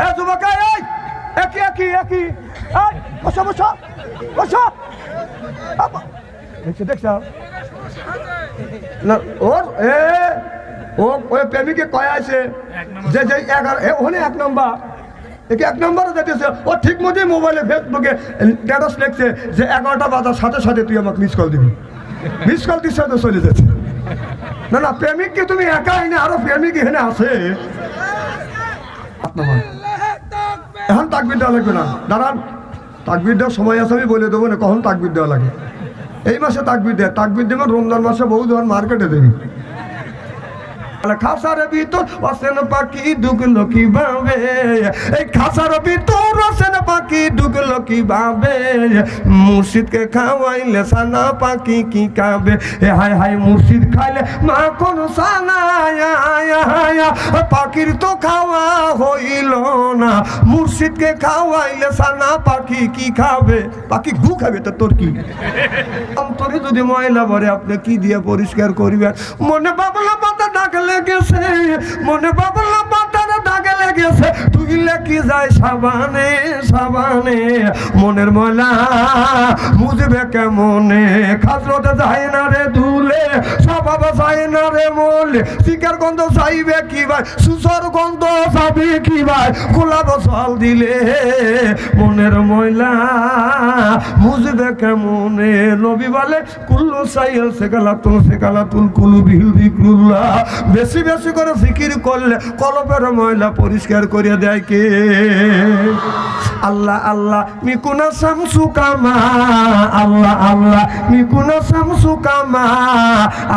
এ যুবক এই একই একই একই বসো বসো বসো দেখছ না ওর ও ওই প্রেমিকে কয় আছে যে 11 ওখানে 1 নম্বর একে 1 নম্বরে যেতেছে ও ঠিক মতোই মোবাইলে ফেসবুকে স্ট্যাটাস লিখছে যে 11টা বাজার সাথে সাথে তুই আমাকে মিস কল দিবি মিস কল দিস সাথে চলে যাচ্ছে না না প্রেমিককে তুমি একাই না আরো প্রেমিক এখানে আছে এখন তাকবির দেওয়া লাগবে না দাঁড়ান তাকবির দেওয়ার সময় আছে আমি বলে দেবো না কখন তাকবির দেওয়া লাগে এই মাসে তাকবির দেয় তাকবির দেবেন রমজান মাসে বহু যখন মার্কেটে দেবি খাসার ভিতর অসেন পাখি ঢুকলো কিভাবে এই খাসার ভিতর অসেন পাখি ঢুকলো কিভাবে মুর্শিদকে খাওয়াইলে সানা পাখি কি খাবে হায় হায় মুর্শিদ খাইলে মা কোন সানা পাখির তো খাওয়া হইল না মুর্শিদকে খাওয়াইলে সানা পাখি কি খাবে পাখি গু খাবে তো তোর কি অন্তরে যদি ময়লা ভরে আপনি কি দিয়ে পরিষ্কার করিবেন মনে বাবলা পাতা ডাকলে গেছে মনে বাবলা পাতার দাগে লেগেছে তুইলে কি যায় সাবানে সাবানে মনের ময়লা মুজবে কেমনে খাজরতে যায় না রে ধুলে স্বভাব যায় না রে মলে শিকার গন্ধ চাইবে কি ভাই সুসর গন্ধ যাবে কি ভাই গোলাপ জল দিলে মনের ময়লা মুজবে কেমনে নবী বলে কুল্লু সাইল সেকালাতুল কুলু বিল বিকরুল্লাহ বেশি বেশি করে জিকির করলে কলবের ময়লা পরিষ্কার করে দেয় কে আল্লাহ আল্লাহ মিকুনা শামসু কামা আল্লাহ আল্লাহ মিকুনা শামসু কামা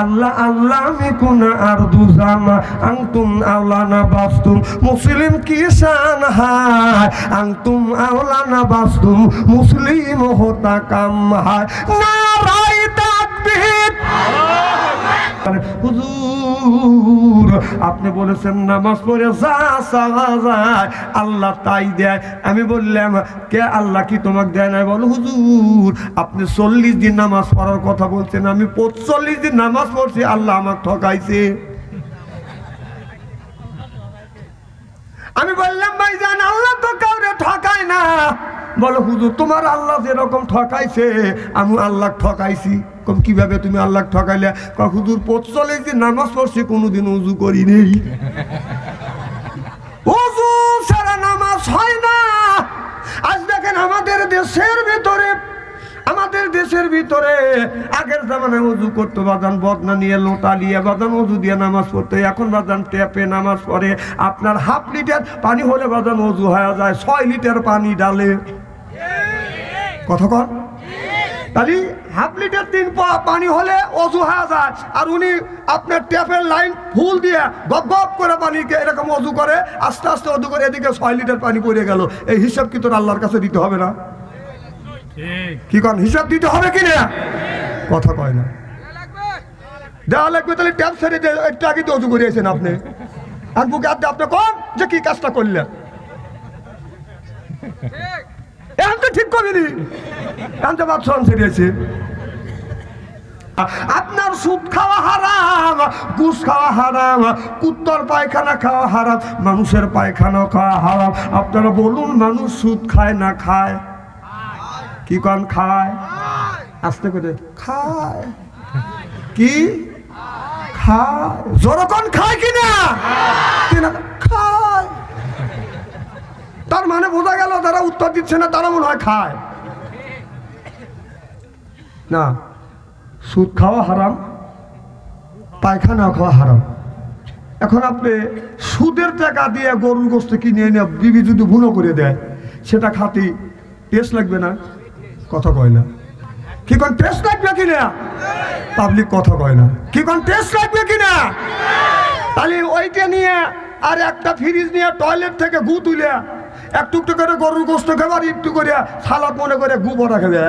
আল্লাহ আল্লাহ মিকুনা আরদু জামা আনতুম আওলানা বাসতুম মুসলিম কি শান হায় আনতুম আওলানা বাসতুম মুসলিম হোতা কাম হায় নারায়ে তাকবীর হুজুর আপনি বলেছেন নামাজ পড়ে যা যায় আল্লাহ তাই দেয় আমি বললাম কে আল্লাহ কি তোমাকে দেয় না বলো হুজুর আপনি 40 দিন নামাজ পড়ার কথা বলছেন আমি 45 দিন নামাজ পড়ছি আল্লাহ আমাকে ঠকাইছে আমি বললাম ভাইজান আল্লাহ তো কাউরে ঠকায় না বলো হুজুর তোমার আল্লাহ যেরকম ঠকাইছে আমি আল্লাহ ঠকাইছি কম কিভাবে তুমি আল্লাহ ঠকাইলে হুজুর 45 দিন নামাজ পড়ছি কোনোদিন উজু করি নেই উজু ছাড়া নামাজ হয় না আজ দেখেন আমাদের দেশের ভিতরে আগের জামানায় উজু করতো বাজান বদনা নিয়ে লোটা নিয়ে বাজান উজু দিয়ে নামাজ পড়তো এখন বাজান ট্যাপে নামাজ পড়ে আপনার হাফ লিটার পানি হলে বাজান উজু হয়ে যায় 6 লিটার পানি ডালে কথা কর তাহলে হাফ লিটার 3 পা পানি হলে অজু হয়ে যায় আর উনি আপনার ট্যাপের লাইন ফুল দিয়ে গপ গপ করে পানিকে এরকম অজু করে আস্তে আস্তে অজু করে এদিকে 6 লিটার পানি পড়ে গেল এই হিসাব কি তোর আল্লাহর কাছে দিতে হবে না কি কারণ হিসাব দিতে হবে কি না কথা কয় না দেওয়া লাগবে তাহলে ট্যাপ ছেড়ে একটু আগে তো অজু করিয়েছেন আপনি আর বুকে আপনি কম যে কি কাজটা করলেন এখন তো ঠিক করিনি জানতে পারছেন ছেড়েছে আপনার সুদ খাওয়া হারাম ঘুষ খাওয়া হারাম কুত্তর পায়খানা খাওয়া হারাম মানুষের পায়খানা খাওয়া হারাম আপনারা বলুন মানুষ সুদ খায় না খায় কি কন খায় আস্তে করে খায় কি খায় জোরকন খায় কিনা খায় তার মানে বোঝা গেল যারা উত্তর দিচ্ছে না তারা মনে হয় খায় না সুদ খাওয়া হারাম পায়খানা খাওয়া হারাম এখন আপনি সুদের টাকা দিয়ে গরুর গোস্ত কিনে এনে বিবি যদি ভুনো করে দেয় সেটা খাতি টেস্ট লাগবে না কথা কয় না কি কোন টেস্ট লাগবে কিনা পাবলিক কথা কয় না কি কোন টেস্ট লাগবে কিনা তাহলে ওইটা নিয়ে আর একটা ফ্রিজ নিয়ে টয়লেট থেকে গু তুলে একটু একটু করে গরুর গোস্ত খাবে আর একটু করে সালাদ মনে করে গু ভরা খাবে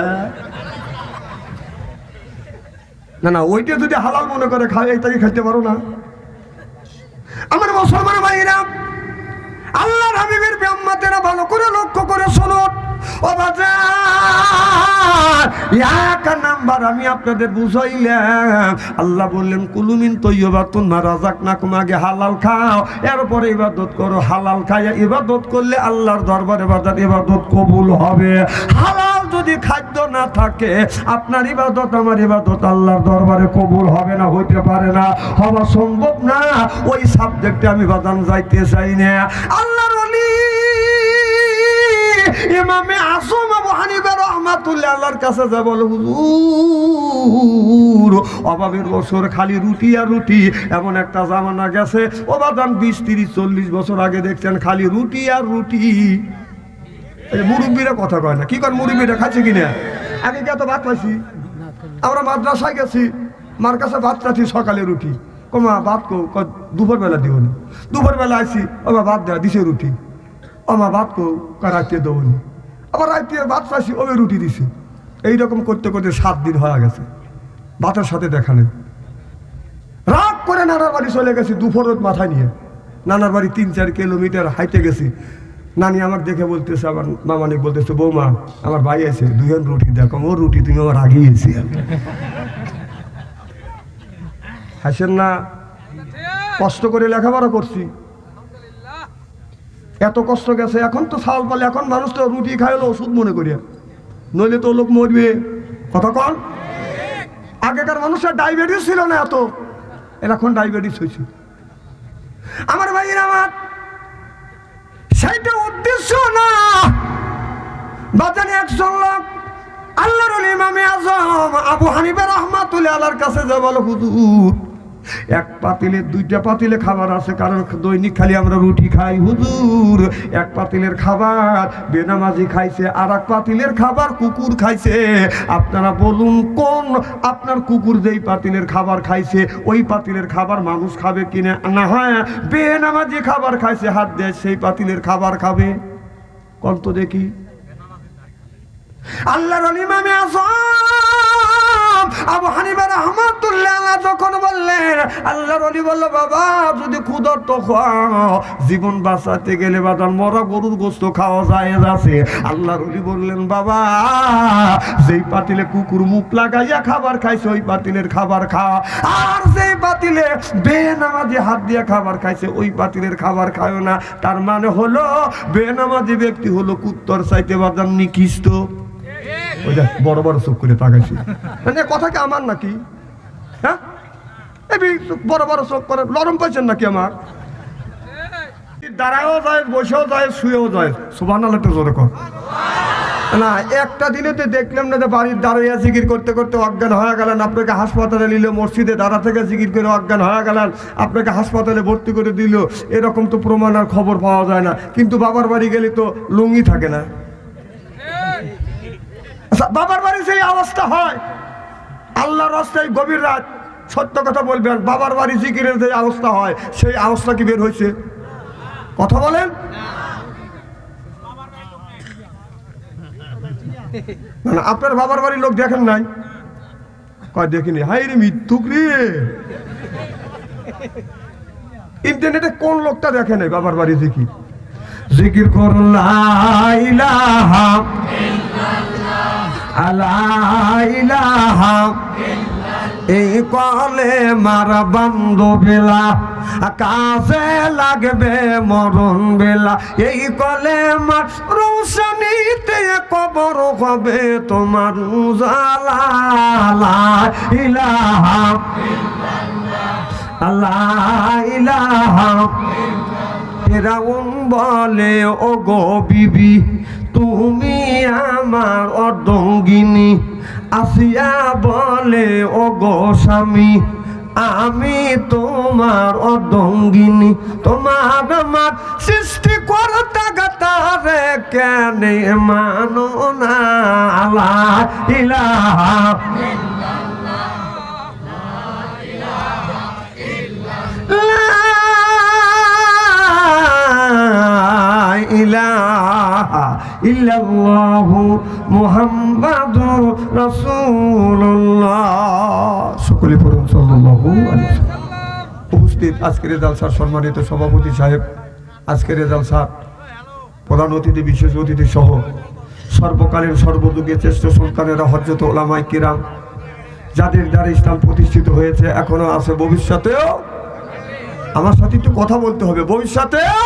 না না ওইটা যদি হালাল মনে করে খায় এইটাকে খেতে পারো না আমার মুসলমান ভাইরা আল্লাহর হাবিবের ব্রাহ্মতেরা ভালো করে লক্ষ্য করে শুনুন ও বাজার, এক নাম্বার আমি আপনাদের বুঝাইলাম। আল্লাহ বললেন কুলুমিন তৈয়বাতুন মা রাযাকনাকুম, আগে হালাল খাও, এরপরে ইবাদত করো। হালাল খাইয়া ইবাদত করলে আল্লাহর দরবারে বাজার ইবাদত কবুল হবে। হালাল যদি খাদ্য না থাকে আপনার ইবাদত আমার ইবাদত আল্লাহর দরবারে কবুল হবে না, হইতে পারে না, হওয়া সম্ভব না। ওই সাবজেক্টে আমি বাদাম যাইতে চাই না। আল্লাহর ওলি ইমামে আযম আবু হানিফা রাহমাতুল্লাহ আল্লাহর কাছে যা বলে, হুজুর অভাবের বছর খালি রুটি আর রুটি, এমন একটা জামানা গেছে ও বাদাম 20, 30, 40 বছর আগে দেখছেন খালি রুটি আর রুটি। মুরব্বীরা কথা কয় না, কি কর মুরব্বীরা খাচ্ছে কিনা? আগে কি এত ভাত খাইছি? আমরা মাদ্রাসায় গেছি, মার কাছে ভাত চাচ্ছি, সকালে রুটি, কমা ভাত কো দুপুর বেলা দিব না। দুপুর বেলা আইসি, ওমা ভাত দেওয়া দিছে রুটি, ওমা ভাত কো রাত্রে দেবো না। আবার রাত্রে ভাত চাইছি, ওই রুটি দিছে। এইরকম করতে করতে 7 দিন হয়ে গেছে, ভাতের সাথে দেখা নেই। রাগ করে নানার বাড়ি চলে গেছি, দুপুরের মাথায় নিয়ে নানার বাড়ি 3-4 কিলোমিটার হাইটে গেছি। নানি আমার দেখে বলতেছে, আমার মামানিক বলতেছে, বৌমা আমার ভাই আছে, 2 রুটি দেখো। ওর রুটি তুমি আমার আগেই এসে হাসেন না, কষ্ট করে লেখাপড়া করছি, এত কষ্ট গেছে। এখন তো চাউল পালে, এখন মানুষ তো রুটি খাইলো ওষুধ মনে করিয়া, নইলে তো লোক মরবে। কথা কন, আগেকার মানুষের ডায়াবেটিস ছিল না এত, এখন ডায়াবেটিস হয়েছে। আমার ভাইয়ের আমার সেইটা উদ্দেশ্য না। বাজারে একজন লোক আল্লাহর ওলি ইমামে আযম আবু হানিফা রাহমাতুল্লাহ আলাইহির কাছে যা বলে, হুজুর এক পাতিলে 2টা পাতিলে খাবার আছে, কারণ দৈনিক খালি আমরা রুটি খাই। হুজুর এক পাতিলের খাবার বেনামাজি খাইছে, আর এক পাতিলের খাবার কুকুর খাইছে। আপনারা বলুন কোন আপনার কুকুর যেই পাতিলের খাবার খাইছে ওই পাতিলের খাবার মানুষ খাবে কিনা? না হয় বেনামাজি খাবার খাইছে, হাত দেয় সেই পাতিলের খাবার খাবে? কোন তো দেখি। আল্লাহর ওলি ইমামে আযম আবু হানিফা রাহমাতুল্লাহ আলাইহি যখন বললেন, আল্লাহর ওলি বলল, বাবা যদি ক্ষুধার্ত খাও, জীবন বাঁচাতে গেলে বাদান মরা গরুর গোশত খাওয়া যায় আছে। আল্লাহর ওলি বললেন, বাবা যেই পাতিলে কুকুর মুখ লাগাইয়া খাবার খাইছে ওই পাতিলের খাবার খাও, আর যেই পাতিলে বেনামাজি হাত দিয়ে খাবার খাইছে ওই পাতিলের খাবার খাও না। তার মানে হলো বেনামাজি ব্যক্তি হলো কুত্তর চাইতে বাদান নিকৃষ্ট। বড় বড় চোখ করে তাকাইছি, মানে কথা কি আমার নাকি? হ্যাঁ, বড় বড় চোখ করে নরম পাইছেন নাকি? আমার দাঁড়াও যায়, বসেও যায়, শুয়েও যায়। সুবহানাল্লাহ তো জোরে কর না। একটা দিনেতে দেখলাম না যে বাড়ির দাঁড়িয়ে জিকির করতে করতে অজ্ঞান হয়ে গেলেন, আপনাকে হাসপাতালে নিল, মসজিদে দাঁড়া থেকে জিকির করে অজ্ঞান হয়ে গেলেন, আপনাকে হাসপাতালে ভর্তি করে দিল। এরকম তো প্রমাণ আর খবর পাওয়া যায় না। কিন্তু বাবার বাড়ি গেলে তো লুঙ্গি থাকে না। বাবার বাড়ি সেই অবস্থা হয়, আল্লাহর রাস্তায় গভীর রাত, সত্য কথা বলবেন, বাবার বাড়ি জিকিরের যে অবস্থা হয় সেই অবস্থা কি বের হয়েছে? কথা বলেন না। আপনার বাবার বাড়ির লোক দেখেন নাই? কয় দেখিনি। হাই রে মৃত্যুক রে, ইন্টারনেটে কোন লোকটা দেখে নাই বাবার বাড়ি জিকির? জিকির করুন লা ইলাহা ইল্লাল্লাহ, এই কলে মার বন্ধু বেলা কাজে লাগবে মরণ বেলা। এই কলে মার রৌশনীতে কবর হবে তোমার উজালা। লা ইলাহা ইল্লাল্লাহ, লা ইলাহা। ফেরাউন বলে, ও গো বিবি তুমি আমার অর্ধঙ্গিনী। আসিয়া বলে, ও গো স্বামী আমি তোমার অর্ধঙ্গিনী। তোমার আমার সৃষ্টি করতে গাতারে কেন মানো না? লা ইলাহা ইলাহা ইল্লাল্লাহু মুহাম্মাদুর রাসূলুল্লাহ। সকলে পড়ুন সাল্লাল্লাহু আলাইহি ওয়াসাল্লাম। উপস্থিত আজকের জালসার সম্মানিত সভাপতি সাহেব, আজকের জালসার প্রধান অতিথি, বিশেষ অতিথি সহ সর্বকালীন সর্বযুগে শ্রেষ্ঠ সুলতানেরা, হযরত উলামায়ে কিরাম, যাদের দ্বারা ইসলাম প্রতিষ্ঠিত হয়েছে, এখনো আছে, ভবিষ্যতেও। আমার সাথে একটু কথা বলতে হবে, ভবিষ্যতেও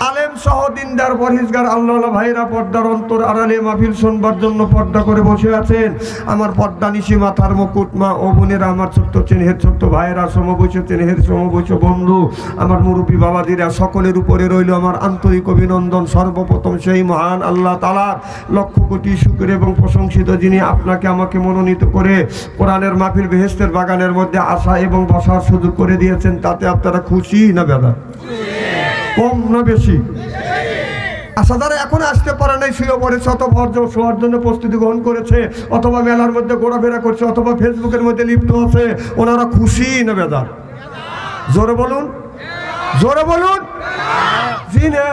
আলেম সহ দিনদার পরহেজগার আল্লাহওয়ালা ভাইরা পর্দার অন্তর আড়ালে মাহফিল শুনবার জন্য পর্দা করে বসে আছেন। আমার পর্দা নিশি মাথার মুকুট মা ও বোনেরা, আমার ছোট্ট চেনেহের ছোট্ট ভাইয়েরা, সমবয়স চেনেহের সমবয়স বন্ধু, আমার মুরব্বী বাবাজিরা, সকলের উপরে রইল আমার আন্তরিক অভিনন্দন। সর্বপ্রথম সেই মহান আল্লাহ তাআলার লক্ষ কোটি শুকর এবং প্রশংসিত, যিনি আপনাকে আমাকে মনোনীত করে কোরআনের মাহফিল বেহেশতের বাগানের মধ্যে আসা এবং বসার সুযোগ করে দিয়েছেন। তাতে আপনারা খুশি না বেদা? কম না বেশি? আশা যারা এখন আসতে পারে নাই, শুয়ে পড়েছে, অথবা শোয়ার জন্য প্রস্তুতি গ্রহণ করেছে, অথবা মেলার মধ্যে ঘোরাফেরা করছে, অথবা ফেসবুকের মধ্যে লিপ্ত আছে, ওনারা খুশি না বেদার? জোরে বলুন, জোরে বলুন। জি না,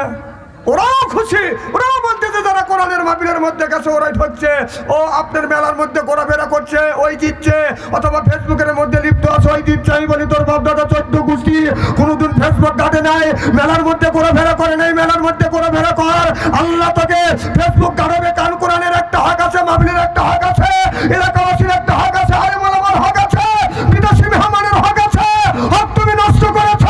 ওরাও খুশি। ওরাও বলতেছে যারা কোরআনের মাহফিলের মধ্যে গেছে ওরাই হচ্ছে, ও আপনার মেলার মধ্যে ঘোরাফেরা করছে ওই জিতছে, অথবা ফেসবুকের মধ্যে লিপ্ত আছে ওই জিতছে। আমি বলি তোর বাপদাদা 14 গোষ্ঠী কোনোদিন ফেসবুক ঘাটে নাই, মেলার মধ্যে ঘোরাফেরা করে নাই, মেলার মধ্যে ঘোরাফেরা কর। আল্লাহ তোকে ফেসবুক ঘাটাবে, কারণ কোরআনের একটা হক আছে, মাহফিলের একটা হক আছে, এলাকাবাসীর একটা হক আছে, আলেম ওলামার হক আছে, বিদেশি মেহমানের হক আছে। হক তুমি নষ্ট করেছ,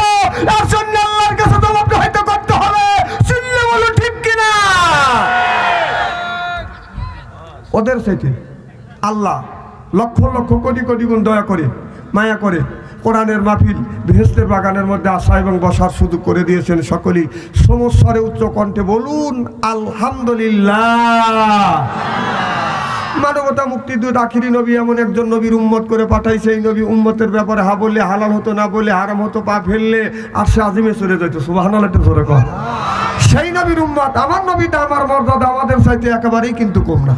এর জন্য আল্লাহর কাছে জবাবদিহিতা করতে হবে। শুনলে বলো ঠিক কিনা? ওদের সাথে আল্লাহ লক্ষ লক্ষ কোটি কোটি গুণ দয়া করে, মায়া করে কোরআনের মাহফিল বেহেশতের বাগানের মধ্যে আসা এবং বসার সুযোগ করে দিয়েছেন। সকলেই সমস্যারে উচ্চ কণ্ঠে বলুন আলহামদুলিল্লাহ। মানবতা মুক্তিদূত আখিরি নবী এমন একজন নবীর উম্মত করে পাঠাইছে, এই নবী উম্মতের ব্যাপারে হা বললে হালাল হতো, না বললে হারাম হতো, পা ফেললে আর সে আজিমে চলে যেত। সুবহানাল্লাহ জোরে কর। সেই নবীর উম্মত, আমার নবীটা, আমার মর্যাদা আমাদের চাইতে একেবারেই কিন্তু কম না।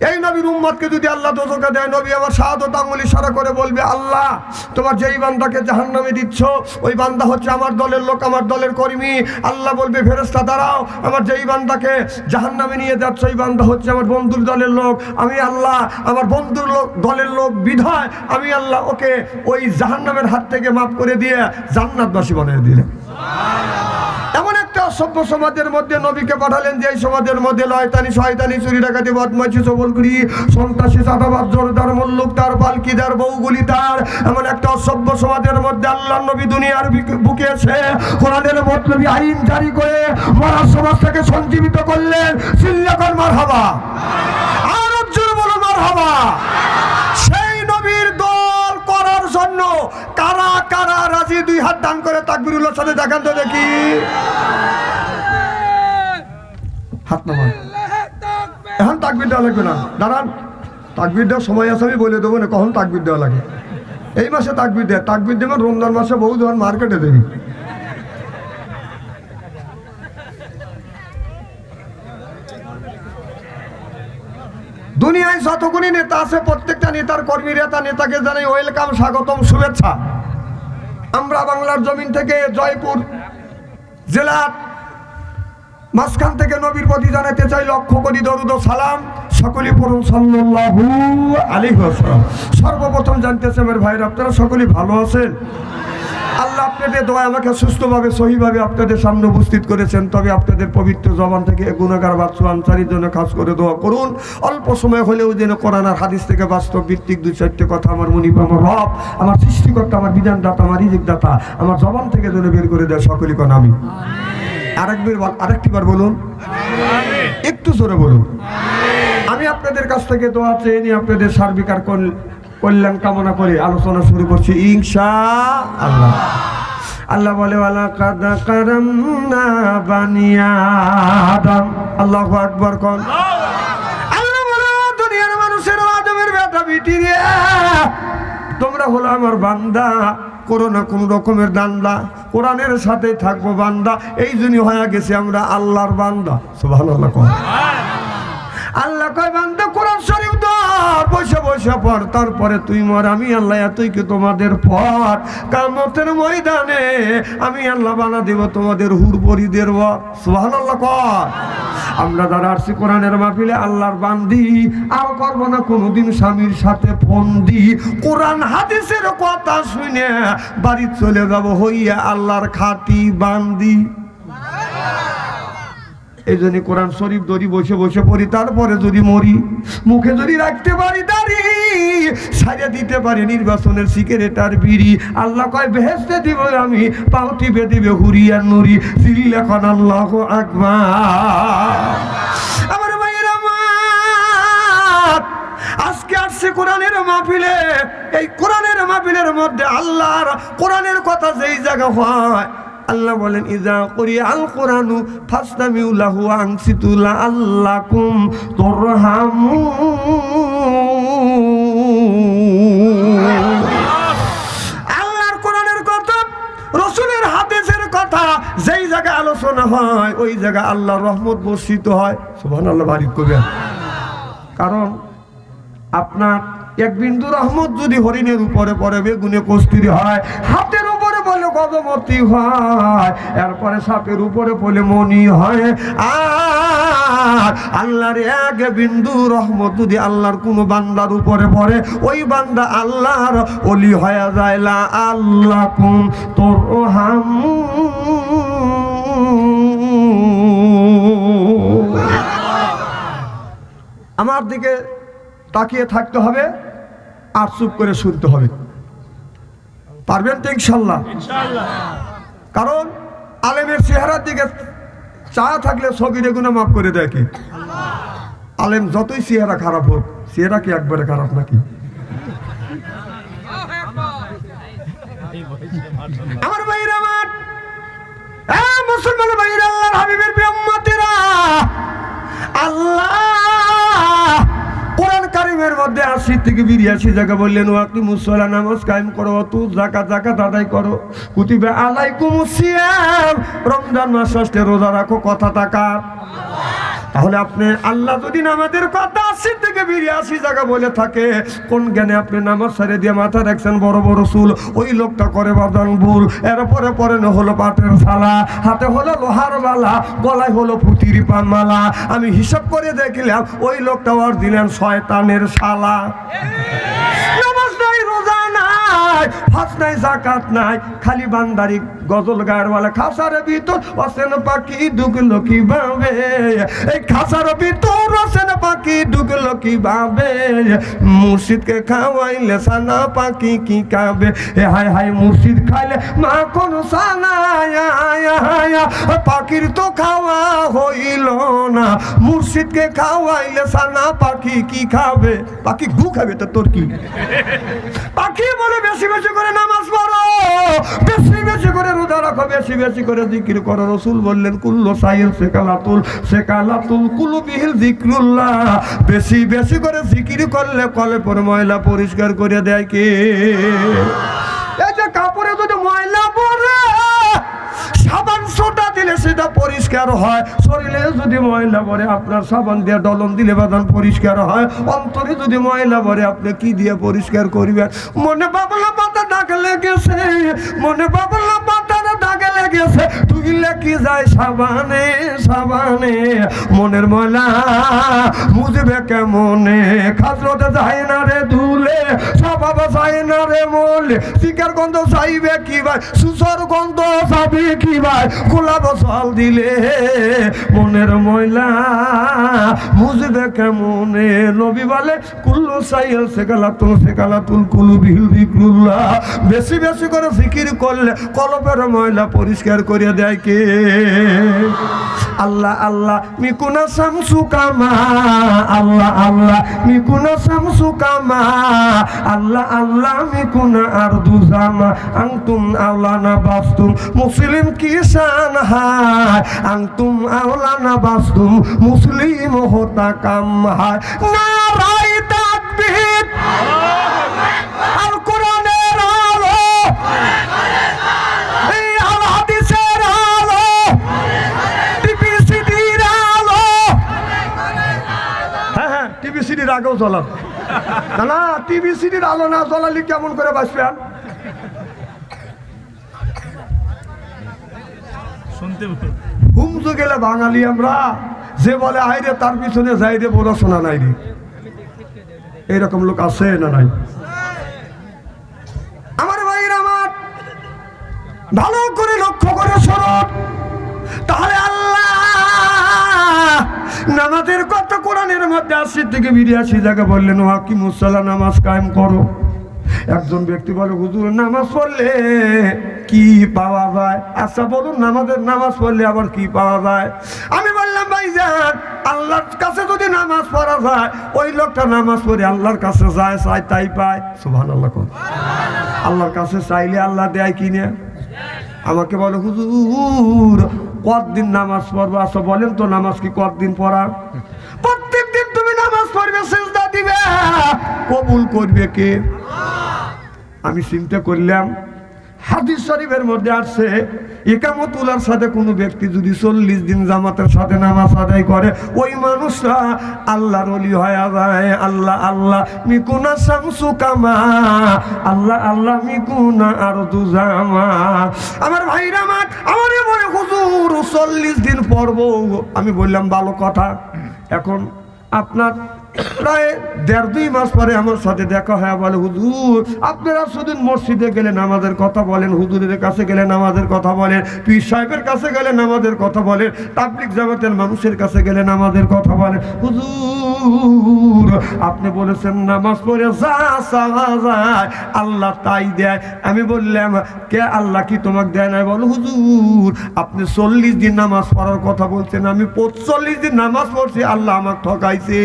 এই নবীর উম্মতকে যদি আল্লাহ দোজখে দেয়, নবী আমার শাহাদত আঙ্গুল ইশারা করে বলবে, আল্লাহ তোমার যেই বান্দাকে জাহান্নামে দিচ্ছ ওই বান্দা হচ্ছে আমার দলের লোক, আমার দলের কর্মী। আল্লাহ বলবে, ফেরেশতা দাঁড়াও, আমার যেই বান্দাকে জাহান্নামে নিয়ে যাচ্ছ ওই বান্দা হচ্ছে আমার বন্ধুর দলের লোক। আমি আল্লাহ আমার বন্ধুর দলের লোক বিধায় আমি আল্লাহ ওকে ওই জাহান্নামের হাত থেকে মাফ করে দিয়ে জান্নাতবাসী বানিয়ে দিলেন। এমন একটা অসভ্য সমাজের মধ্যে নবীকে পাঠালেন যে সমাজের মধ্যে লয়তানি, শয়তানি, চুরি ডাকাতি, বদমাইশি, চগলখুরি, সন্ত্রাসী, চাঁদাবাজ, জোরদার, মল্লুক তার, পালকিদার, বউগুলি তার, এমন একটা অসভ্য সমাজের মধ্যে আল্লাহর নবী দুনিয়ার বুকে এসে কোরআনের মতলবী আইন জারি করে মরার সমাজটাকে সঞ্জীবিত করলেন। চিল্লাকর মারহাবা, আর জোরে বলো মারহাবা। সেই নবীর দল করার জন্য কারা কারা রাজি? দুই হাত দান করে তাকবীরুল্লাহর সাথে দেখান তো দেখি। হাত নামান। এখন তাকবীর দেওয়া লাগবে না, দাঁড়ান। তাকবীর দেওয়ার সময় আছে, আমি বলে দেবো না কখন তাকবীর দেওয়া লাগে। এই মাসে তাকবীর দেয়, তাকবীর দেবেন রমজান মাসে, বহু যখন মার্কেটে দেবি। দুনিয়ায় যতগুলি নেতা আছে প্রত্যেকটা নেতার কর্মীরা নেতাকে জানাই ওয়েলকাম, স্বাগতম, শুভেচ্ছা। আমরা বাংলার জমিন থেকে জয়পুর জেলার মাঝখান থেকে নবীর প্রতি জানাতে চাই লক্ষ কোটি দরুদ ও সালাম। সকলেই পড়ুন সাল্লাল্লাহু আলাইহি ওয়াসাল্লাম। সর্বপ্রথম জানতে চাই আমার ভাইরা, আপনারা সকলেই ভালো আছেন? আল্লাহ আপনাদের দোয়া আমাকে সুস্থভাবে সহিভাবে আপনাদের সামনে উপস্থিত করেছেন। তবে আপনাদের পবিত্র জবান থেকে গুনাহগার বাদশা আনসারীর জন্য খাস করে দোয়া করুন, অল্প সময় হলেও যেন কোরআন আর হাদিস থেকে বাস্তব ভিত্তিক দুই চারটে কথা আমার মুনিব, আমার রব, আমার সৃষ্টিকর্তা, আমার বিধানদাতা, আমার রিজিকদাতা আমার জবান থেকে যেন বের করে দেয়। সকলেই কোন আমি আরেকটিবার বলুন, একটু জোরে বলুন। আমি আপনাদের কাছ থেকে দোয়া চেয়ে নিয়ে আপনাদের সার্বিক আর কল্যাণ কামনা করে আলোচনা শুরু করছি ইনশাআল্লাহ। আল্লাহ বলে, ওয়ালাকাদ কারামনা বানি আদম। আল্লাহু আকবার কোন। আল্লাহ বলে, দুনিয়ার মানুষের আদমের বেটা বিটি রে, তোমরা হলো আমার বান্দা, করো না কোন রকমের দান্দা, কোরআনের সাথে থাকবো বান্দা। এই জন্য হয়ে গেছে আমরা আল্লাহর বান্দা। সুবহানাল্লাহ কোন। আল্লাহ কয়, বান্দা কোরআন শরীফ ধর, বসে বসে পড়, তারপরে তুই মর। আমি আল্লাহ এতই কি তোমাদের পর কিয়ামতের ময়দানে আমি আল্লাহ বানা দেব তোমাদের হুরপরিদের বর। সুবহানাল্লাহ কর। আমরা যারা আসছি কোরআনের মাহফিলে আল্লাহর বান্দি, আর করবো না কোনোদিন স্বামীর সাথে ফন্দি। কোরআন হাদিসের কথা শুনে বাড়ি চলে যাব হইয়া আল্লাহর খাঁটি বান্দি। এই জন্য কোরআন শরীফ ধরি বসে বসে পড়ি, তারপরে যদি মরি, মুখে যদি রাখতে পারি দাড়ি, সারিয়ে দিতে পারি নির্বাচনের সিগারেট আর বিড়ি, আল্লাহ কয় বেহেশতে দিব আমি, পাও টিপে দিবে হুরি আর নুরি, চিল্লাখন আল্লাহু আকবার। আমার ভাইয়েরা আমার, আজকে আসছে কোরআনের মাহফিলে, এই কোরআনের মাহফিলের মধ্যে আল্লাহর কোরআনের কথা যেই জায়গা হয়, আল্লাহ বলেন ইজা কুরিআল কুরআনু ফাসতামিউ লাহু ওয়া আনসিতু লাআল্লাকুম তুরহামুন। আল্লাহর কোরআনের কথা, রাসূলের হাদিসের কথা যেই জায়গায় আলোচনা হয়, ওই জায়গায় আল্লাহর রহমত বর্ষিত হয়। সুবহানাল্লাহ, বারিক করবেন। কারণ আপনার এক বিন্দু রহমত যদি হরিণের উপরে পড়ে বেগুনে কস্তুরী হয়, হাতের উপরে পড়লে গজমতি হয়, এরপরে সাপের উপরে পড়লে মনি হয়। আর আল্লাহর এক বিন্দু রহমত যদি আল্লাহর কোনো বান্দার উপরে পড়ে, ওই বান্দা আল্লাহর ওলি হয়ে যায়। লা আল্লাকুম তুরহামুন। আমার দিকে তাকিয়ে থাকতে হবে আর চুপ করে শুনতে হবে। পারবেন তো ইনশাল্লাহ? কারণ আলেমের চেহারার দিকে চা থাকলে সগিরে গুনাহ মাফ করে দেয় কি? আলেম যতই চেহারা খারাপ হোক, চেহারা কি একবারে খারাপ নাকি? আমার ভাইরা, আমার মুসলমান ভাইরা, আল্লাহর হাবিবের প্রিয় উম্মতেরা, আল্লাহ কোরআন কারিমের মধ্যে ৮০ থেকে ৮২ জায়গা বললেন ওয়াকিমুস সালাত, নামাজ কায়েম করো, তু যাকাত আদায় করো, কুতিবা আলাইকুমুস সিয়াম, রমজান মাস আসলে রোজা রাখো। কথা তাকার। তাহলে আপনি আল্লাহ যদি নামাজের কথা ৮০ থেকে ৮২ জায়গা বলে থাকে, কোন জ্ঞানে আপনি নামাজ ছেড়ে দিয়ে মাথা রাখছেন বড় বড় চুল? ওই লোকটা করে বাদান ভুল। এরপরে পরেন হলো পাটের থালা, হাতে হলো লোহার মালা, গলায় হলো পুঁতির পান মালা। আমি হিসাব করে দেখলাম ওই লোকটা ওর দিলেন শয়তানের শালা। নামাজ নাই, রোজা নাই, হজ নাই, যাকাত নাই, খালি বান্দারি গজল গায়ের বলে খাসার ভিতর অসেন পাখি ঢুকলো কিভাবে, এই খাসার ভিতর অসেন পাখি ঢুকলো কিভাবে, মুর্শিদকে খাওয়াইলে সানা পাখি কি খাবে, এ হায় হায় মুর্শিদ খাইলে মা কোন সানা, পাখির তো খাওয়া হইল না, মুর্শিদকে খাওয়াইলে সানা পাখি কি খাবে? পাখি গু খাবে তো তোর কি? পাখি বলে বেশি বেশি করে নামাজ পড়ো, বেশি বেশি করে রোজা রাখো, বেশি বেশি করে জিকির করো। রাসূল বললেন কুল্লু সাইল সেকালাতুল কুলুবিহিল যিকরুল্লাহ, বেশি বেশি করে জিকির করলে কলবের ময়লা পরিষ্কার করে দেয় কে? এই যে কাপড়ে যদি ময়লা পড়ে, সাবান সোটা দিলে সেটা পরিষ্কার হয়। শরীরে যদি ময়লা পড়ে, আপনার সাবান দিয়ে ডলন দিলে বাদান পরিষ্কার হয়। অন্তরে যদি ময়লা পড়ে, আপনি কি দিয়ে পরিষ্কার করবেন? মনে বাবলা পাতা দাগ লেগেছে, মনে বাবলা পাতার দাগ লেগেছে, ধুইলে কি যায় সাবানে সাবানে, মনের ময়লা মুজবে কেমনে? খাজরতে যায় না রে ধুলে, স্বভাব যায় না রে মলে, শিকার গন্ধ চাইবে কি ভাই, সুসর গন্ধ চাবি কি ভাই, গোলাপ জল দিলে মনের ময়লা মুজবে কেমনে? নবী বলে কুল্লু সাইল সেকালাতুল কুলুবিহিল যিকরুল্লাহ, বেশি বেশি করে জিকির করলে কলবের ময়লা পরিষ্কার করে দেয় কে? আল্লাহ আল্লাহ মিকুনা শামসু কামা, আল্লাহ আল্লাহ মিকুনা শামসু কামা, আল্লাহ আল্লাহ মিকুনা আরদু জামা, আনতুম আওলানা বাস্তুম মুসলিম কিসান হায়, আনতুম আওলানা বাস্তুম মুসলিম হোতা কাম হায়। নারায়ে তাকবীর, আল কোরআনের আলো, এই আল হাদিসের আলো, টিভি সিডির আলো। হ্যাঁ হ্যাঁ, টিভি সিডির আগেও জ্বলান না, টিভি সিডির আলো না জ্বলালে কেমন করে বাঁচবেন? হুমজু গেলে বাঙালি আমরা, যে বলে আইরে তার পিছনে যাই রে পড়াশোনা নাই রে, এইরকম লোক আছে না নাই? আমার ভাইরা, আমার ভালো করে লক্ষ্য করে শোনো, তাহলে আল্লাহ নামাজের কথা কোরআনের মধ্যে 80 থেকে 82 জায়গা বললেন ওয়াকিমুস সালাহ, নামাজ কায়েম করো। একজন ব্যক্তি বলে হুজুর নামাজ পড়লে কি পাওয়া যায়? আচ্ছা বলুন নামাজ পড়লে আবার কি পাওয়া যায়? আমি বললাম ভাইজান, আল্লাহর কাছে যদি নামাজ পড়া যায়, ওই লোকটা নামাজ পড়ে আল্লাহর কাছে যায়, চাই তাই পায়। সুবহানাল্লাহ। আল্লাহর কাছে চাইলে আল্লাহ দেয় কিনে? আমাকে বলে হুজুর কতদিন নামাজ পড়বো? আচ্ছা বলেন তো নামাজ কি কতদিন পড়া? প্রত্যেক দিন তুমি নামাজ পড়বে, সিজদা দিবে, কবুল করবে কে? আমি চিন্তা করলাম হাদিস শরীফের মধ্যে আসছে ইকামতুল্লাহর সাথে কোনো ব্যক্তি যদি 40 দিন জামাতের সাথে নামাজ আদায় করে, ওই মানুষরা আল্লাহর ওলি হয়ে যায়। আল্লাহ আল্লাহ মিকুনা শামসু কামা, আল্লাহ আল্লাহ মিকুনা আরদু জামা। আমার ভাইরা আমার বলে হুজুর 40 দিন পড়বো। আমি বললাম ভালো কথা। এখন আপনার প্রায় 1.5-2 মাস পরে আমার সাথে দেখা হয়, বলে হুজুর আপনারা শুধু মসজিদে গেলে নামাজের কথা বলেন, হুজুরের কাছে গেলে নামাজের কথা বলেন, পীর সাহেবের কাছে গেলে নামাজের কথা বলেন, তাবলীগ জামাতের মানুষের কাছে গেলে নামাজের কথা বলেন। হুজুর আপনি বলেছেন নামাজ পড়ে যা চাওয়া যায় আল্লাহ তাই দেয়। আমি বললাম কে আল্লাহ কি তোমাকে দেয় না? বলো হুজুর আপনি 40 দিন নামাজ পড়ার কথা বলছেন, আমি 45 দিন নামাজ পড়ছি, আল্লাহ আমাকে ঠকাইছে।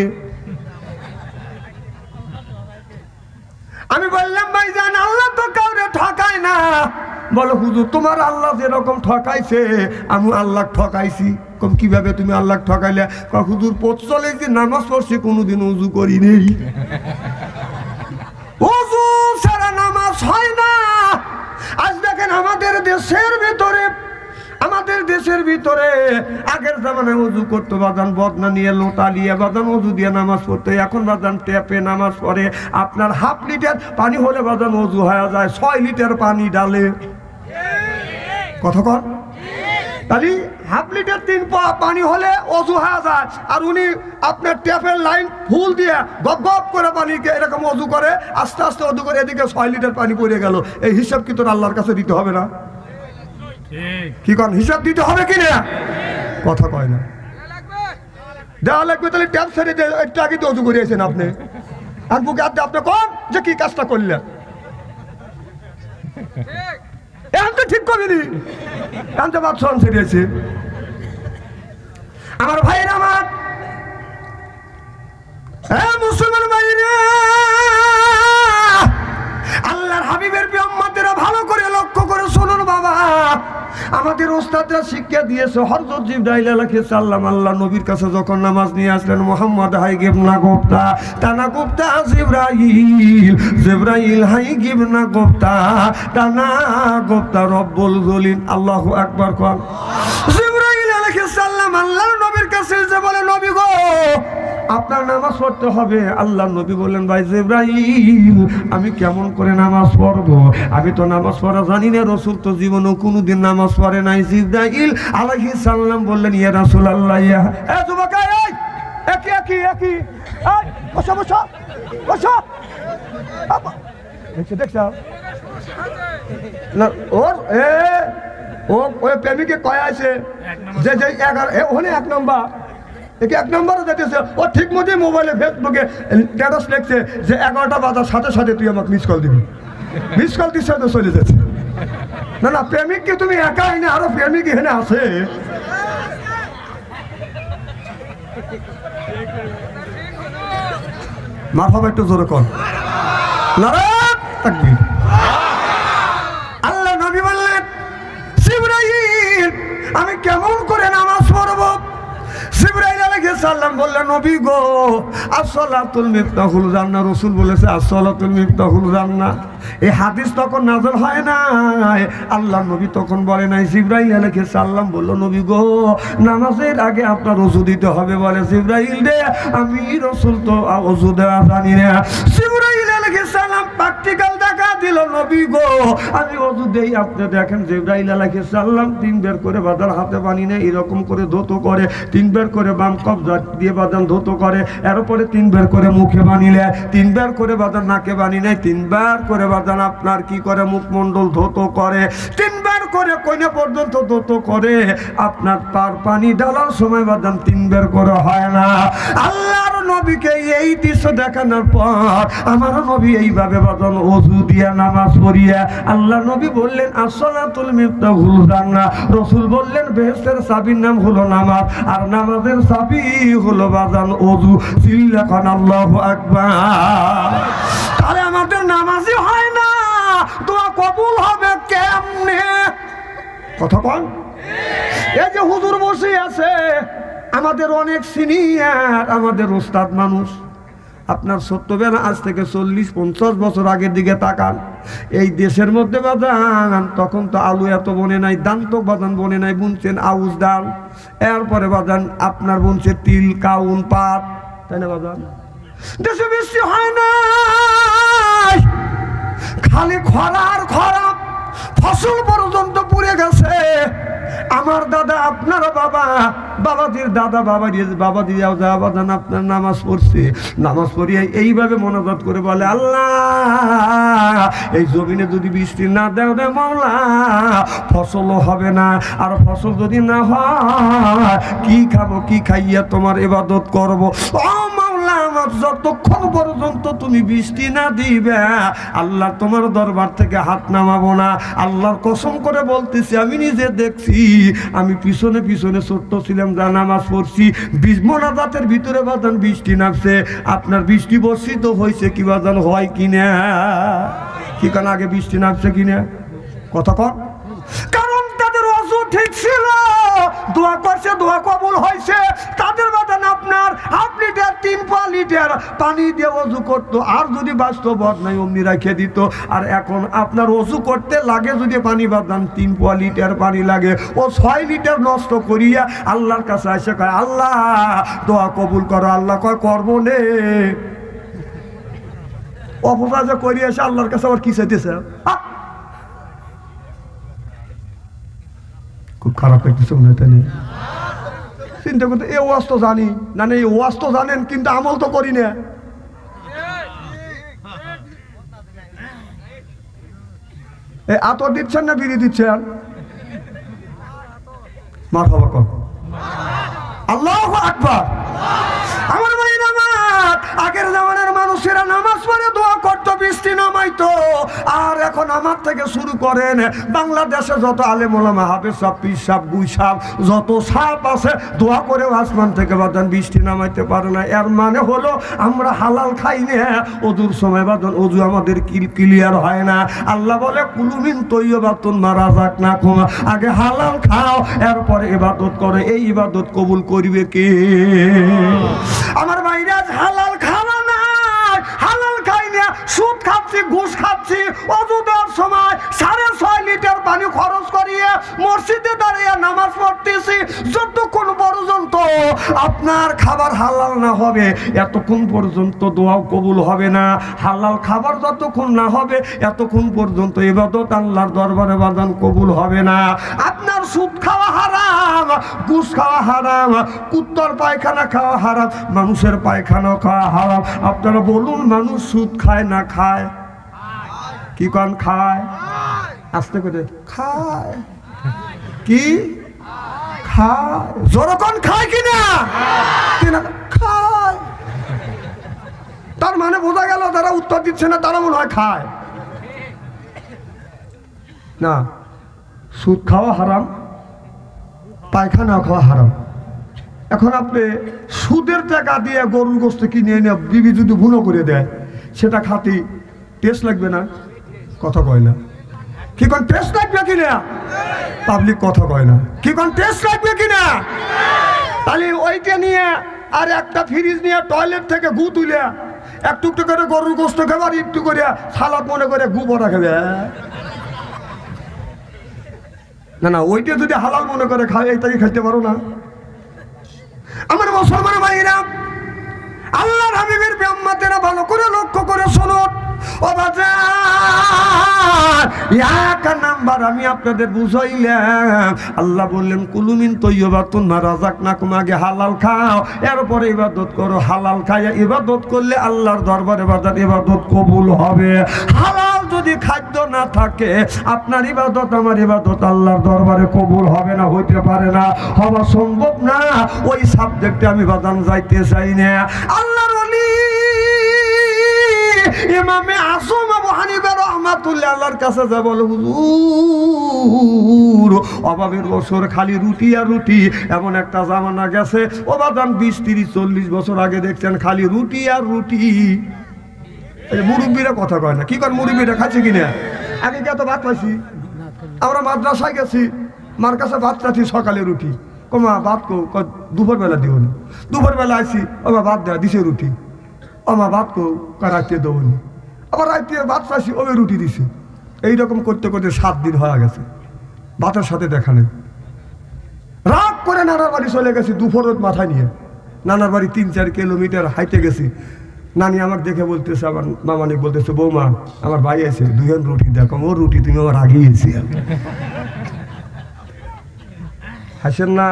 আমি বললাম ভাইজান আল্লাহ তো কাউরে ঠকায় না। বলো হুজুর তোমার আল্লাহ যেরকম ঠকাইছে আমি আল্লাহ ঠকাইছি। কম কিভাবে তুমি আল্লাহ ঠকাইলে? হুজুর 45 দিন নামাজ পড়ছি, কোনোদিন উজু করি নেই। উজু ছাড়া নামাজ হয় না। আজ দেখেন আমাদের দেশের ভিতরে আগের জামানায় উজু করতো বাজান বদনা নিয়ে, লোটা নিয়ে বাজান উজু দিয়ে নামাজ পড়তো। এখন বাজান ট্যাপে নামাজ পড়ে। আপনার 1/2 লিটার পানি হলে বাজান উজু হয়ে যায়, 6 লিটার পানি ডালে। কথা কর তাহলে 1/2 লিটার 3 পা পানি হলে অজু হয়ে যায়, আর উনি আপনার ট্যাপের লাইন ফুল দিয়ে গপ গপ করে পানিকে এরকম অজু করে, আস্তে আস্তে অজু করে, এদিকে 6 লিটার পানি পড়ে গেল। এই হিসাব কি তোর আল্লাহর কাছে দিতে হবে না? কি কন হিসাব দিতে হবে কি না? কথা কয় না, দেওয়া লাগবে। তাহলে ট্যাপ ছেড়ে একটু আগে তো অজু করিয়েছেন আপনি, আর বুকে হাতে আপনি কম যে কি কাজটা করলেন। এখন তো ঠিক করিনি, এখন তো বাদশাহ ছেড়েছে। আমার ভাইয়ের আমার মুসলমান ভাইরা, আল্লাহর হাবিবের উম্মতেরা ভালো করে লক্ষ্য করে শুনুন বাবা। আমাদের ওস্তাদরা শিক্ষা দিয়েছে হযরত জিবরাইল আলাইহিস সালাম আল্লাহ নবীর কাছে যখন নামাজ নিয়ে আসলেন, মুহাম্মদ হাই গিবনা গোপ্তা টানা গোপ্তা জিবরাইল হাই গিবনা গোপ্তা টানা গোপ্তা রব্বুল জলিল। আল্লাহু আকবার। কোন জিবরাইল আলাইহিস সালাম আল্লাহর নবীর কাছে যে বলে নবী গো আপনার নামাজ পড়তে হবে। আল্লাহ নবী বললেন ভাই জিবরাইল আমি কেমন করে নামাজ পড়বো? আমি তো নামাজ পড়া জানি না, রাসূল তো জীবনে কোনোদিন নামাজ পড়ে নাই। জিবরাইল আলাইহিস সালাম বললেন ইয়া রাসূলুল্লাহ, ইয়া এ যুবক এই একই এই বসো বসো বসো। দেখছ না ওর ওই প্রেমিকে কয় আছে যে 11 ওখানে 1 নম্বর একে 1 নম্বরে যেতেছে, ও ঠিক মতোই মোবাইলে ফেসবুকে স্ট্যাটাস লিখছে যে 11টা বাজার সাথে সাথে তুই আমাকে মিস কল দিবি। মিস কল দিচ্ছে তো চলে যাচ্ছে। না না প্রেমিককে তুমি একাই না, আরো প্রেমিক এখানে আছে। মারহাবা একটু জোরে কর। নারায়ণ তাকবীর। আল্লাহ নবী বললেন জিবরাইল আমি কেমন করে নামাজ পড়বো? জিবরাইল আলাইহিস সালাম বললেন নবী গো আসসালাতুল মিফতাহুল জান্নাহ, রাসূল বলেছে আসসালাতুল মিফতাহুল জান্নাহ। এই হাদিস তখন নাযিল হয় না, আল্লাহ নবী তখন বলে নাই। জিবরাইল আলাইহিস সালাম বলল নবী গো নামাজের আগে আপনার ওযু দিতে হবে। বলে জিবরাইল রে আমি রাসূল তো ওযু দেওয়া জানি না। জিবরাইল আলাইহিস সালাম পাক প্র্যাকটিক্যাল দেখা দিল নবী গো আমি ওযু দেই আপনি দেখেন জিবরাইল আলাইহিস সালাম 3 বের করে বাঁধার হাতে পানি নেই এরকম করে ধৌত করে 3 বের করে বাম কবজা দিয়ে বাঁধান ধৌত করে এরপরে 3 বের করে মুখে বানিলে 3 বের করে বাঁধান নাকে বানি নেই 3 বার করে বাঁধান আপনার কি করে মুখমণ্ডল ধৌত করে 3 বার করে কইনা পর্যন্ত ধৌত করে আপনার তার পানি ঢালার সময় বাঁধান 3 বের করে হয় না আল্লাহর নবীকে এই দৃশ্য দেখানোর পর আমার নবী এইভাবে বাঁধান ওযু দিয়ে নামাজ পড়িয়া আল্লাহ নবী বললেন আসসালাতুল মিফতাহুল জান্নাহ রাসূল বললেন বেহেশতের চাবির নাম হলো নামাজ আর নামাজের চাবি হলো বাঁধান ওযু চিল্লাখান আল্লাহু আকবার তাহলে আমাদের নামাজই হয় না দোয়া কবুল হবে কেমনে কথা কোন এই যে হুজুর বসে আছে আমাদের অনেক সিনিয়র আমাদের ওস্তাদ মানুষ আপনার সত্যবেলা আজ থেকে 40-50 বছর আগের দিকে তাকান এই দেশের মধ্যে বাদান তখন তো আলু এত বনে নাই দান তো বাদান বনে নাই বুনছেন আউশ ডাল এরপরে বাদান আপনার বুনছে তিল কাউন পাট তাই না বাদান দেশে বৃষ্টি হয় না খালি খরার খরা ফসল পর্যন্ত পুড়ে গেছে আমার দাদা আপনার বাবাজির দাদা বাবা দিয়ে বাবাজান আপনার নামাজ পড়ছে নামাজ পড়িয়ে এইভাবে মনোজাত করে বলে আল্লাহ এই জমিনে যদি বৃষ্টি না দেও রে মাওলা ফসলও হবে না আর ফসল যদি না হয় কি খাবো কি খাইয়া তোমার ইবাদত করবো যতক্ষণ পর্যন্ত তুমি বৃষ্টি না দিবে আল্লাহ তোমার দরবার থেকে হাত নামাবো না আল্লাহর কসম করে বলতেছি আমি নিজে দেখছি আমি পিছনে পিছনে ছোট্ট ছিলাম যা নামাজ পড়ছি মোনাজাতের ভিতরে বাদান বৃষ্টি নামছে আপনার বৃষ্টি বর্ষিত হয়েছে কি বাদান হয় কিনা কি কারণ আগে বৃষ্টি নামছে কিনা কথা কর কারণ তাদের ওযু ঠিক ছিল দোয়া করছে দোয়া কবুল হয়েছে তাদের বাদান আপনার হাফ লিটার 3 লিটার পানি দিয়ে ওযু করতো আর যদি বাস্তব নাই অমনি রেখে দিত আর এখন আপনার ওযু করতে লাগে যদি পানি বাদান 3 লিটার পানি লাগে ও 6 লিটার নষ্ট করিয়া আল্লাহর কাছে এসে কয় আল্লাহ দোয়া কবুল করো আল্লাহ কয় করবো নে অপরাধ করিয়া এসে আল্লাহর কাছে আবার কি চাইতেছে খুব খারাপ লাগতেছে মনে হয় তাই চিন্তা করতে এই ওয়াজ তো জানি না এই ওয়াজ তো জানেন কিন্তু আমল তো করি না এই আতর দিচ্ছেন না বিড়ি দিচ্ছেন মারহাবা কর আল্লাহু আকবার আমার ভাইরা আমার আগের জামানার মানুষেরা নামাজ পড়ে দোয়া করতো বৃষ্টি নামাইতো আর এখন আমার থেকে শুরু করেন বাংলাদেশে যত আলেম ওলামা হাফেজ সাহেব পীর সাহেব গুই সাহেব যত সাপ আছে দোয়া করে আসমান থেকে বাদান বৃষ্টি নামাইতে পারে না এর মানে হলো আমরা হালাল খাই না ওযুর সময় বাদান ওযু আমাদের ক্লিয়ার হয় না আল্লাহ বলে কুলু মিন তাইয়্যিবাতুন মা রাযাকনাকুম আগে হালাল খাও এরপরে ইবাদত করে এই ইবাদত কবুল করবে কে আমার ভাইরা হালাল খাওয়া না হালাল খাই না সুদ খাচ্ছি ঘুষ খাচ্ছি ওযু দেওয়ার সময় 6.5 লিটার পানি খরচ করিয়ে মসজিদে দাঁড়িয়ে নামাজ পড়তেছি যতক্ষণ পর্যন্ত আপনার খাবার হালাল না হবে এতক্ষণ পর্যন্ত দোয়া কবুল হবে না হালাল খাবার যতক্ষণ না হবে এতক্ষণ পর্যন্ত ইবাদত আল্লাহর দরবারে বাদান কবুল হবে না আপনার সুদ খাওয়া হারাম ঘুষ খাওয়া হারাম কুত্তার পায়খানা খাওয়া হারাম মানুষের পায়খানা খাওয়া হারাম আপনারা বলুন মানুষ সুদ খায় না খায় কি কোন খায় আস্তে করে খায় কি খায় জোরকন খায় কিনা খায় তার মানে বোঝা গেল যারা উত্তর দিচ্ছে না তারা মনে হয় খায় না সুদ খাওয়া হারাম পায়খানা খাওয়া হারাম এখন আপনি সুদের টাকা দিয়ে গরুর গোস্ত কিনে এনে বিবি যদি ভুনো করে দেয় সেটা খাতি টেস্ট লাগবে না কথা কয় না কি কোন টেস্ট লাগবে কিনা পাবলিক কথা কয় না কি কোন টেস্ট লাগবে কিনা তাহলে ওইটা নিয়ে আর একটা ফ্রিজ নিয়ে টয়লেট থেকে গু তুলে একটু একটু করে গরুর গোস্ত খাবার একটু করে সালাদ মনে করে গু বড়া খাবে না না ওইটা যদি হালাল মনে করে খায় এইটাকে খাইতে পারো না আমার মুসলমান ভাইরা আল্লাহর হাবিবের উম্মতেরা ভালো করে লক্ষ্য করে শুনুন ও বাজার এক নাম্বার আমি আপনাদের বুঝাইলাম, আল্লাহ বললেন কুলুমিন তৈয়বাতুন মা রাযাকনাকুম, আগে হালাল খাও এরপরে ইবাদত করো। হালাল খাইয়া ইবাদত করলে আল্লাহর দরবারে বাজার ইবাদত কবুল হবে। হালাল যদি খাদ্য না থাকে আপনার ইবাদত আমার ইবাদত আল্লাহর দরবারে কবুল হবে না, হইতে পারে না, হওয়া সম্ভব না। ওই সাবজেক্টে আমি বাদাম যাইতে চাই না। আল্লাহর ওলি ইমামে আযম আবু হানিফা রাহমাতুল্লাহ আল্লাহর কাছে যা বলে, হুজুর অভাবের বছর খালি রুটি আর রুটি, এমন একটা জামানা গেছে ও বাদাম 20, 30, 40 বছর আগে দেখছেন খালি রুটি আর রুটি। মুরব্বীরা কথা কয় না, কি কর মুরব্বীরা খাচ্ছে কিনা? আগে কি এত ভাত পাইছি? আমরা মাদ্রাসায় গেছি, মার কাছে ভাত চাচ্ছি সকালে রুটি, কমা ভাত কো দুপুর বেলা দিও নি। দুপুর বেলা আসি ওমা ভাত দেওয়া দিছে রুটি, ওমা ভাত কো রাত্রে দেবনি, আবার রাত্রে ভাত চাইছি ওবে রুটি দিছে। এইরকম করতে করতে 7 দিন হয়ে গেছে, ভাতের সাথে দেখা নেই। রাগ করে নানার বাড়ি চলে গেছি দুপুর মাথায় নিয়ে। নানার বাড়ি 3-4 কিলোমিটার হাইটে গেছি। নানি আমাকে দেখে বলতেছে, আমার মামানি বলতেছে, বৌমা আমার ভাই আছে 2 রুটি দেখো। ওর রুটি তুমি আমার আগিয়েছি। হাসেন না,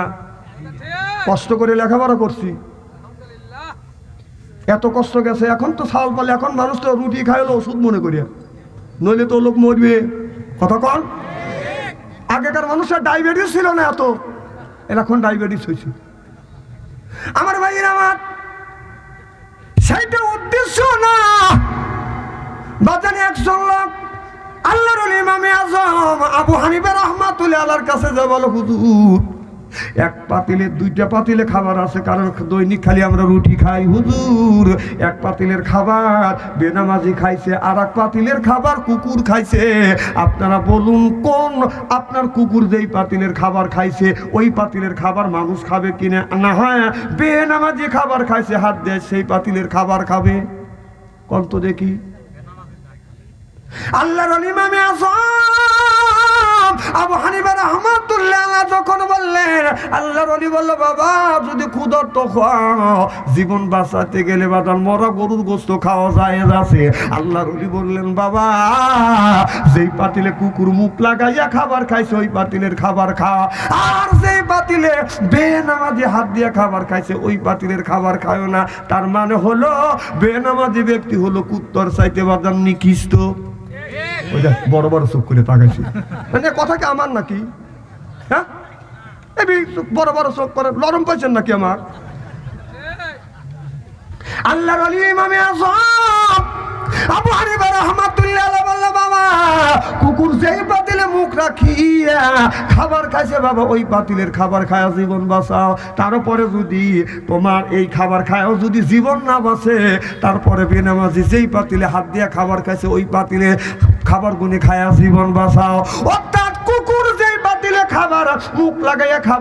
কষ্ট করে লেখাপড়া করছি, এত কষ্ট গেছে। এখন তো চাউল পালে, এখন মানুষ তো রুটি খাইলো ওষুধ মনে করিয়া, নইলে তো লোক মরবে। কথা কন, আগেকার মানুষের ডায়াবেটিস ছিল না এত, এখন ডায়াবেটিস হয়েছে। আমার ভাইয়ের আমার সেইটা উদ্দেশ্য না। বাজারে একজন লোক আল্লাহর ওলি ইমামে আযম আবু হানিফা রাহমাতুল্লাহ আলাইহির কাছে যা বলে, হুজুর এক পাতিলে 2টা পাতিলে খাবার আছে, কারণ দৈনিক খালি আমরা রুটি খাই। হুজুর এক পাতিলের খাবার বেনামাজি খাইছে, আর এক পাতিলের খাবার কুকুর খাইছে। আপনারা বলুন কোন আপনার কুকুর যেই পাতিলের খাবার খাইছে ওই পাতিলের খাবার মানুষ খাবে কিনা? না হয় বেনামাজি খাবার খাইছে, হাত দেয় সেই পাতিলের খাবার খাবে? কোন তো দেখি। আল্লাহর ওলি ইমামে আযম আবু হানিফা রাহমাতুল্লাহ যখন বললেন, আল্লাহর ওলি বলল, বাবা যদি ক্ষুধার্ত খাও, জীবন বাঁচাতে গেলে বাদান মরা গরুর গোশত খাওয়া যায় আছে। আল্লাহর ওলি বললেন, বাবা যেই পাতিলে কুকুর মুখ লাগাইয়া খাবার খাইছে ওই পাতিলের খাবার খাও, আর যেই পাতিলে বেনামাজি হাত দিয়ে খাবার খাইছে ওই পাতিলের খাবার খাও না। তার মানে হলো বেনামাজি ব্যক্তি হলো কুত্তর চাইতে বাদাম নিকৃষ্ট। বড় বড় চোখ করে তাকাইছি, মানে কথা কি আমার নাকি? হ্যাঁ, বড় বড় চোখ করে লরম পাইছেন নাকি আমার? আল্লাহর ওলি ইমামে আযম আবু হানিফা রাহমাতুল্লাহ আলাইহি বলল, বাবা কুকুর যেই পাতিলে মুখ রাখিয়া খাবার খাইছে, বাবা ওই পাতিলের খাবার খায়া জীবন বাঁচাও। তারপরে যদি তোমার এই খাবার খায়াও যদি জীবন না বাঁচে, তারপরে বেনামাজি যেই পাতিলে হাত দিয়া খাবার খাইছে ওই পাতিলে খাবার গুনে খায়া জীবন বাঁচাও। অর্থাৎ কুকুর যেই পাতিলে খাবার মুখ লাগাইয়া খাবার